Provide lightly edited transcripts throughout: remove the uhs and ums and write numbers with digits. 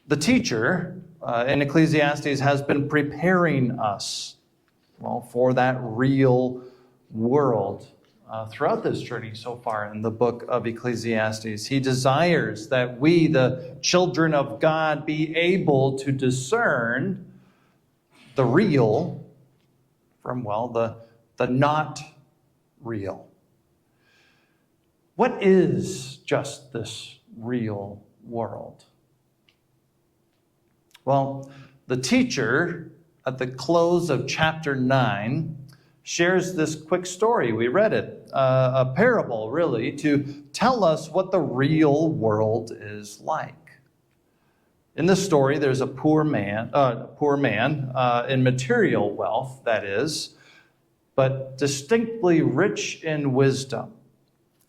The teacher in Ecclesiastes has been preparing us, for that real world throughout this journey so far in the book of Ecclesiastes. He desires that we, the children of God, be able to discern the real from, the not real. What is just this real world? Well, the teacher at the close of chapter 9 shares this quick story. We read it, a parable really, to tell us what the real world is like. In this story, there's a poor man in material wealth, that is, but distinctly rich in wisdom.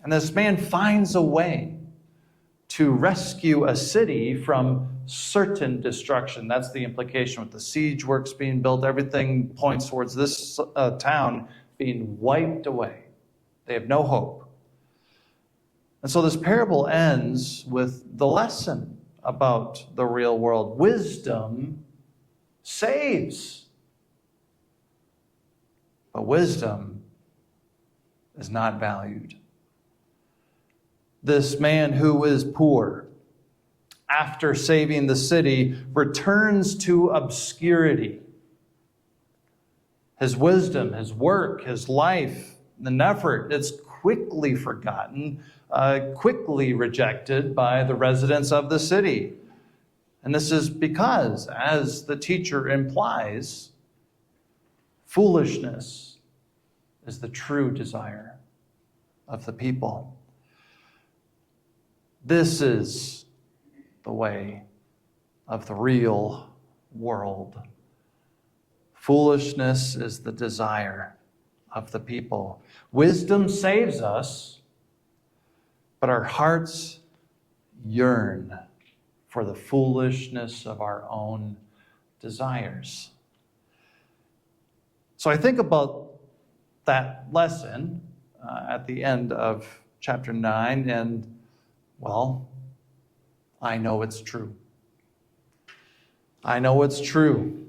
And this man finds a way to rescue a city from certain destruction. That's the implication with the siege works being built. Everything points towards this town being wiped away. They have no hope. And so this parable ends with the lesson about the real world. Wisdom saves, but wisdom is not valued. This man who is poor, after saving the city, returns to obscurity. His wisdom, his work, his life, and effort, it's quickly forgotten, quickly rejected by the residents of the city. And this is because, as the teacher implies, foolishness is the true desire of the people. This is the way of the real world. Foolishness is the desire of the people. Wisdom saves us, but our hearts yearn for the foolishness of our own desires. So I think about that lesson at the end of chapter 9, and I know it's true. I know it's true.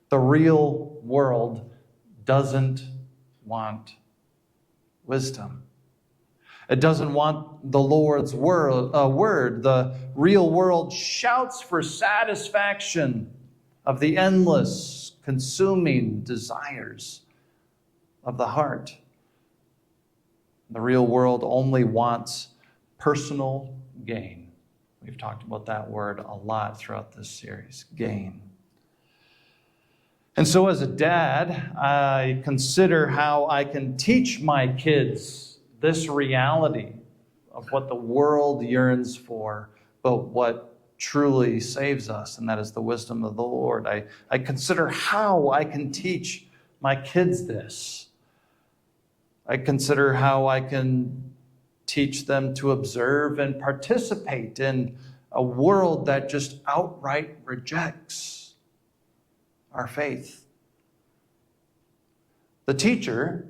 The real world doesn't want wisdom. It doesn't want the Lord's word. The real world shouts for satisfaction of the endless, consuming desires of the heart. The real world only wants personal gain. We've talked about that word a lot throughout this series, gain. And so as a dad, I consider how I can teach my kids this reality of what the world yearns for, but what truly saves us, and that is the wisdom of the Lord. I consider how I can teach my kids this. I consider how I can teach them to observe and participate in a world that just outright rejects our faith. The teacher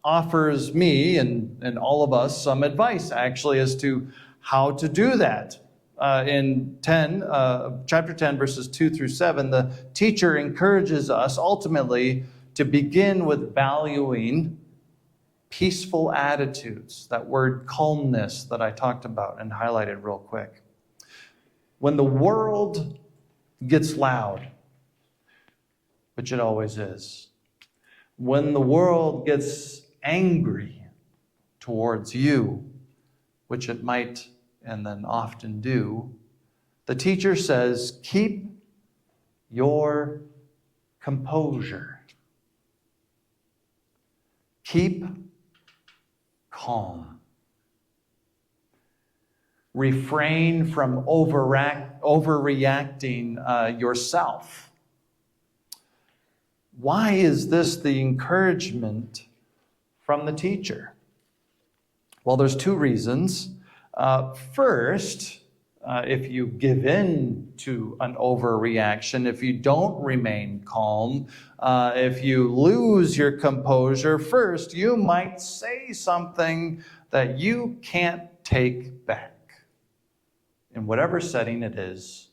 offers me and all of us some advice, actually, as to how to do that. In chapter 10, verses 2 through 7, the teacher encourages us ultimately to begin with valuing peaceful attitudes, that word calmness that I talked about and highlighted real quick. When the world gets loud, which it always is, when the world gets angry towards you, which it might and then often do, the teacher says, keep your composure. Keep calm. Refrain from overreacting yourself. Why is this the encouragement from the teacher? Well, there's two reasons. First, if you give in to an overreaction, if you don't remain calm, if you lose your composure, first, you might say something that you can't take back in whatever setting it is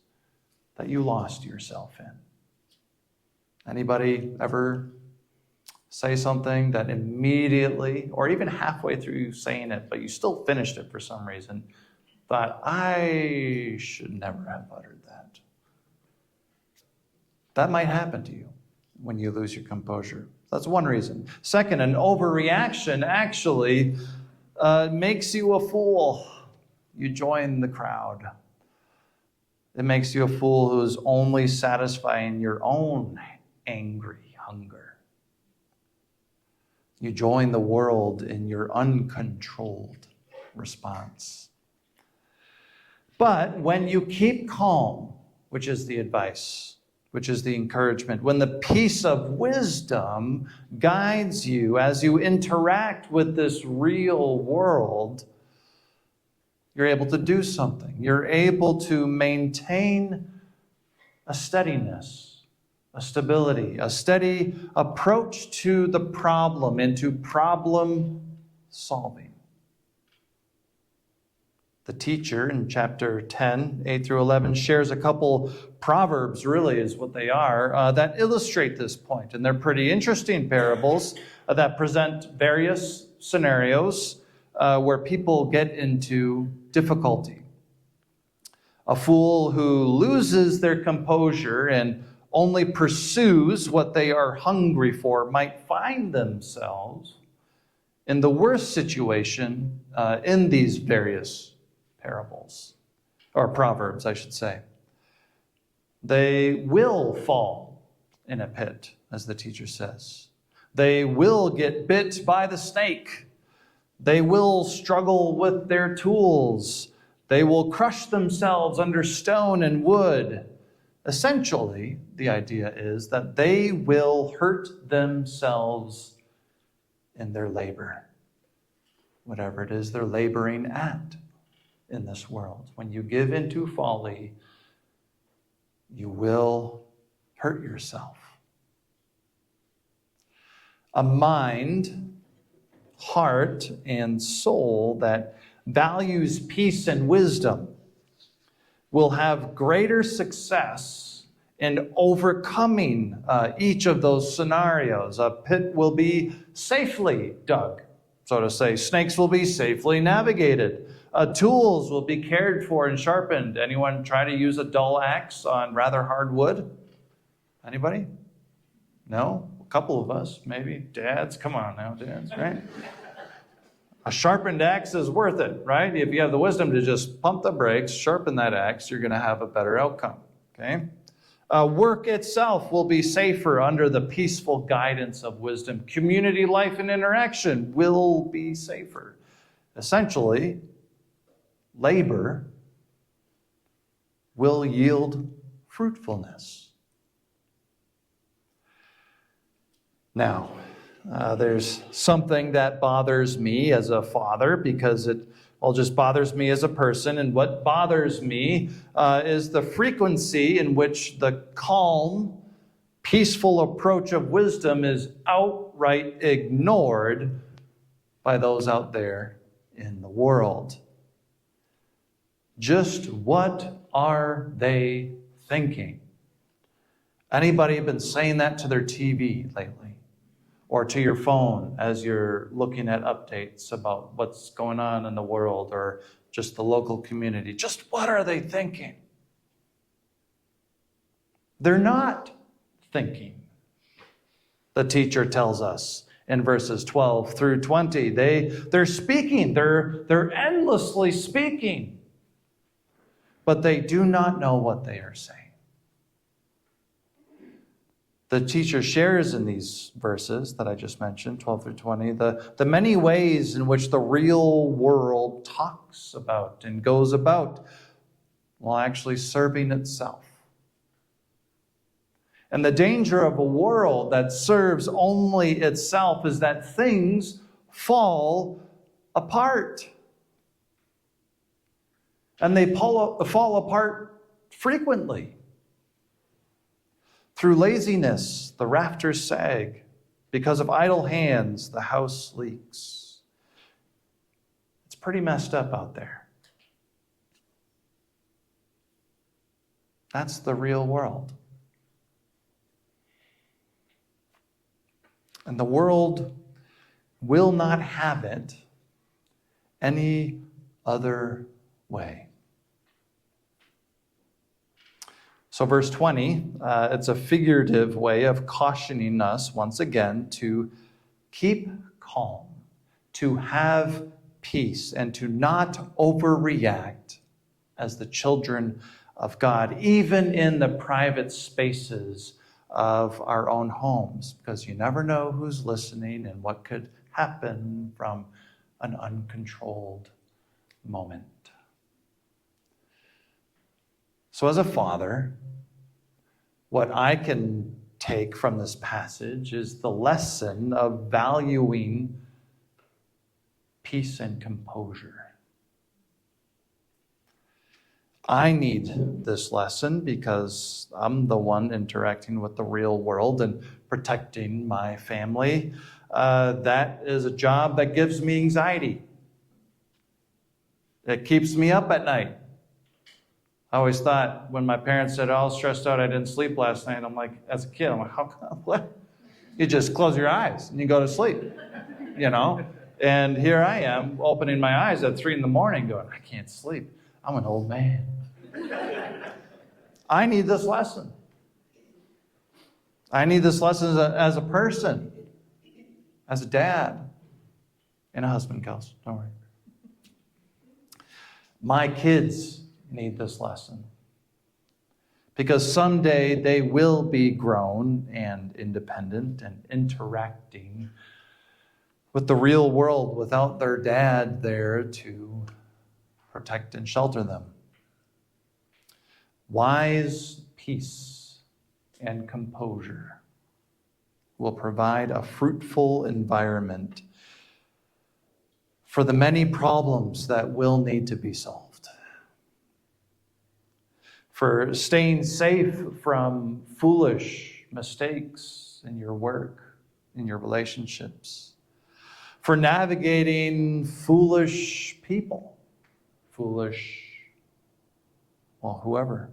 that you lost yourself in? Anybody ever say something that immediately, or even halfway through saying it, but you still finished it for some reason, thought, I should never have uttered that? That might happen to you when you lose your composure. That's one reason. Second, an overreaction actually makes you a fool. You join the crowd. It makes you a fool who's only satisfying your own angry hunger. You join the world in your uncontrolled response. But when you keep calm, which is the advice, which is the encouragement, when the peace of wisdom guides you as you interact with this real world, you're able to do something. You're able to maintain a steadiness, a stability, a steady approach to the problem and to problem solving. The teacher in chapter 10, 8 through 11, shares a couple proverbs, really is what they are, that illustrate this point. And they're pretty interesting parables that present various scenarios where people get into difficulty. A fool who loses their composure and only pursues what they are hungry for might find themselves in the worst situation in these various parables, or proverbs, I should say. They will fall in a pit, as the teacher says. They will get bit by the snake. They will struggle with their tools. They will crush themselves under stone and wood. Essentially, the idea is that they will hurt themselves in their labor, whatever it is they're laboring at in this world. When you give into folly, you will hurt yourself. A mind, heart, and soul that values peace and wisdom will have greater success in overcoming each of those scenarios. A pit will be safely dug, so to say. Snakes will be safely navigated. Tools will be cared for and sharpened. Anyone try to use a dull axe on rather hard wood? Anybody? No? A couple of us, maybe. Dads, come on now, dads, right? A sharpened axe is worth it, right? If you have the wisdom to just pump the brakes, sharpen that axe, you're going to have a better outcome, okay? Work itself will be safer under the peaceful guidance of wisdom. Community life and interaction will be safer. Essentially, labor will yield fruitfulness. Now, there's something that bothers me as a father because it just bothers me as a person. And what bothers me is the frequency in which the calm, peaceful approach of wisdom is outright ignored by those out there in the world. Just what are they thinking? Anybody been saying that to their TV lately? Or to your phone as you're looking at updates about what's going on in the world or just the local community? Just what are they thinking? They're not thinking. The teacher tells us in verses 12 through 20. They're speaking. They're endlessly speaking. But they do not know what they are saying. The teacher shares in these verses that I just mentioned, 12 through 20, the many ways in which the real world talks about and goes about while actually serving itself. And the danger of a world that serves only itself is that things fall apart. And they fall apart frequently. Through laziness, the rafters sag. Because of idle hands, the house leaks. It's pretty messed up out there. That's the real world. And the world will not have it any other way. So verse 20, it's a figurative way of cautioning us once again to keep calm, to have peace, and to not overreact as the children of God, even in the private spaces of our own homes, because you never know who's listening and what could happen from an uncontrolled moment. So as a father, what I can take from this passage is the lesson of valuing peace and composure. I need this lesson because I'm the one interacting with the real world and protecting my family. That is a job that gives me anxiety. It keeps me up at night. I always thought when my parents said, "Oh, I was stressed out, I didn't sleep last night," I'm like, as a kid, I'm like, how come? What? You just close your eyes and you go to sleep, you know? And here I am opening my eyes at 3 a.m. going, I can't sleep. I'm an old man. I need this lesson. I need this lesson as a person, as a dad, and a husband, Kels. Don't worry. My kids need this lesson. Because someday they will be grown and independent and interacting with the real world without their dad there to protect and shelter them. Wise peace and composure will provide a fruitful environment for the many problems that will need to be solved. For staying safe from foolish mistakes in your work, in your relationships. For navigating foolish people, whoever.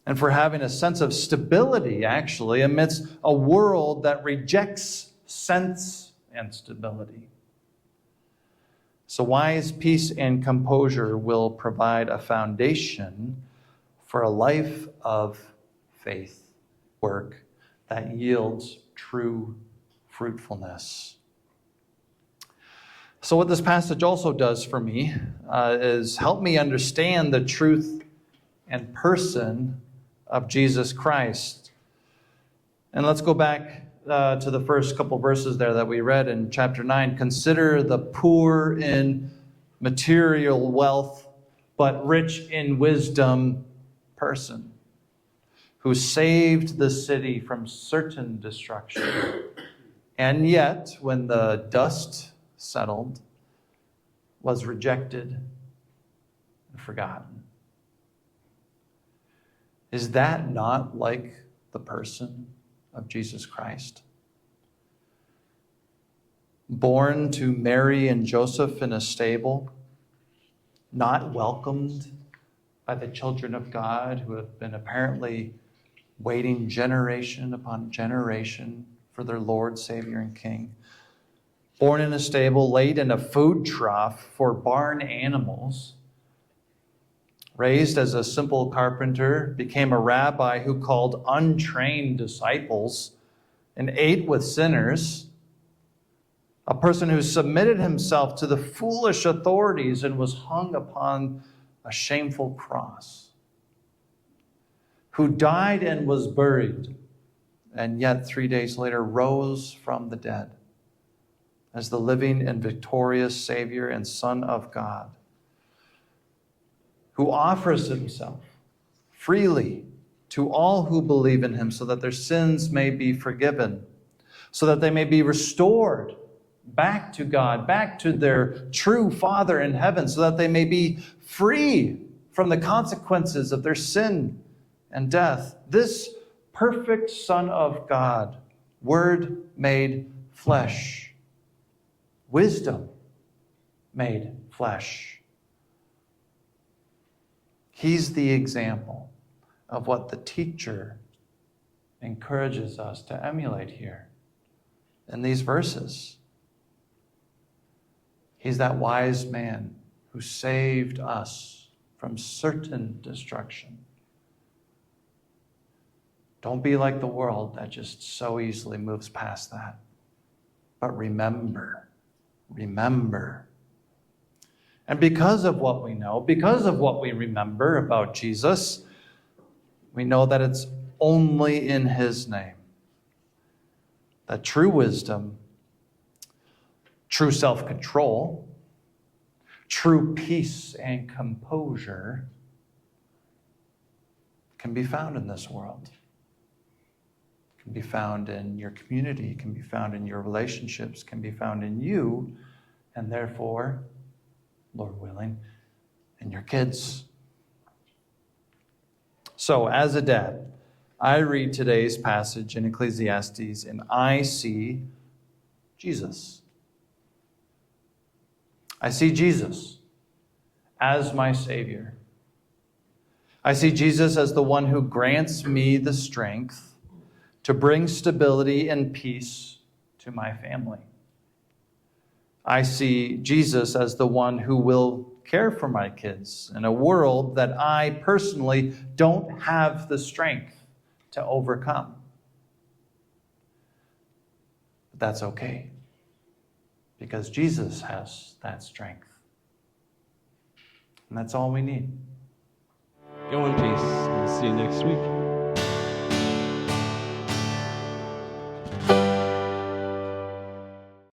And for having a sense of stability, actually, amidst a world that rejects sense and stability. So wise peace and composure will provide a foundation for a life of faith, work that yields true fruitfulness. So what this passage also does for me is help me understand the truth and person of Jesus Christ. And let's go back to the first couple verses there that we read in chapter 9. Consider the poor in material wealth, but rich in wisdom person, who saved the city from certain destruction. And yet, when the dust settled, was rejected and forgotten. Is that not like the person of Jesus Christ? Born to Mary and Joseph in a stable, not welcomed by the children of God who have been apparently waiting generation upon generation for their Lord, Savior, and King. Born in a stable, laid in a food trough for barn animals. Raised as a simple carpenter, became a rabbi who called untrained disciples and ate with sinners. A person who submitted himself to the foolish authorities and was hung upon a shameful cross. Who died and was buried, and yet 3 days later rose from the dead as the living and victorious Savior and Son of God, who offers himself freely to all who believe in him so that their sins may be forgiven, so that they may be restored back to God, back to their true Father in heaven, so that they may be free from the consequences of their sin and death. This perfect Son of God, Word made flesh, wisdom made flesh. He's the example of what the teacher encourages us to emulate here in these verses. He's that wise man who saved us from certain destruction. Don't be like the world that just so easily moves past that. But remember. And because of what we know, because of what we remember about Jesus, we know that it's only in his name that true wisdom, true self-control, true peace and composure can be found in this world. Can be found in your community, can be found in your relationships, can be found in you, and therefore, Lord willing, in your kids. So, as a dad, I read today's passage in Ecclesiastes and I see Jesus. I see Jesus as my Savior. I see Jesus as the one who grants me the strength to bring stability and peace to my family. I see Jesus as the one who will care for my kids in a world that I personally don't have the strength to overcome. But that's okay, because Jesus has that strength. And that's all we need. Go in peace. We'll see you next week.